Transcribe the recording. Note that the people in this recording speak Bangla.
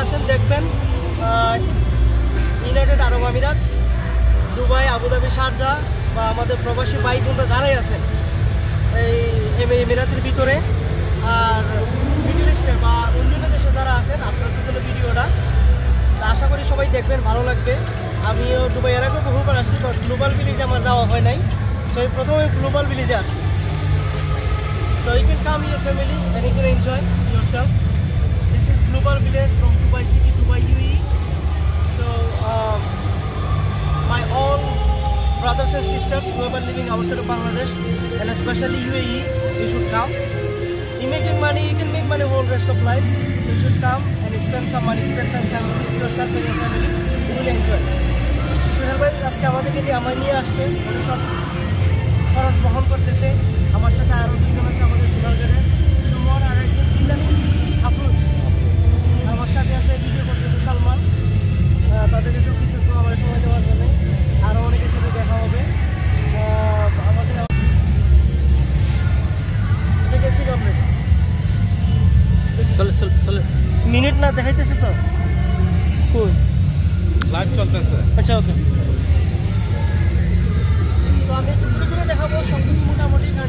আছেন দেখবেন ইউনাইটেড আরব আমিরাত, দুবাই, আবুধাবি, শারজা বা আমাদের প্রবাসী ভাই বোনরা যারাই আছেন এই এমিরাতের ভিতরে আর মিডল ইস্টের বা অন্যান্য দেশে যারা আছেন আপনাদের জন্য ভিডিওটা আশা করি সবাই দেখবেন, ভালো লাগবে। আমিও দুবাই এর আগে বহুবার আসছি, বাট গ্লোবাল ভিলেজে আমার যাওয়া হয় নাই, সো এই প্রথমে গ্লোবাল ভিলেজে আসছি। So you can come your family and you can enjoy yourself. This is Global Village from Dubai City, Dubai UAE. So my all brothers and sisters who are living outside of Bangladesh and especially UAE, you should come. You making money, you can make money whole rest of life. So you should come and spend some money, spend time with yourself and your family. You will enjoy. Sohel ভাই আজকে আমাদেরকে নিয়ে আমায় নিয়ে আসছে, উনি সব খরচ বহন করতেছে। আমার সাথে আরও দুজন আছে আমাদের সুনারগড়ে, সুমন আর একজন কি জানি আফরোজ, আমার সাথে আছে ভিডিও করতে সালমান। তাদের কাছে কৃতজ্ঞ আমার সময় দেওয়ার জন্য। আরও অনেকের সাথে দেখা হবে আমাদের। মিনিট না দেখাইতেছে তো, কই লাইভ চলতেছে? আচ্ছা ওকে। তো আমি একটু ঘুরে ঘুরে দেখাবো সব কিছু মোটামুটি, কারণ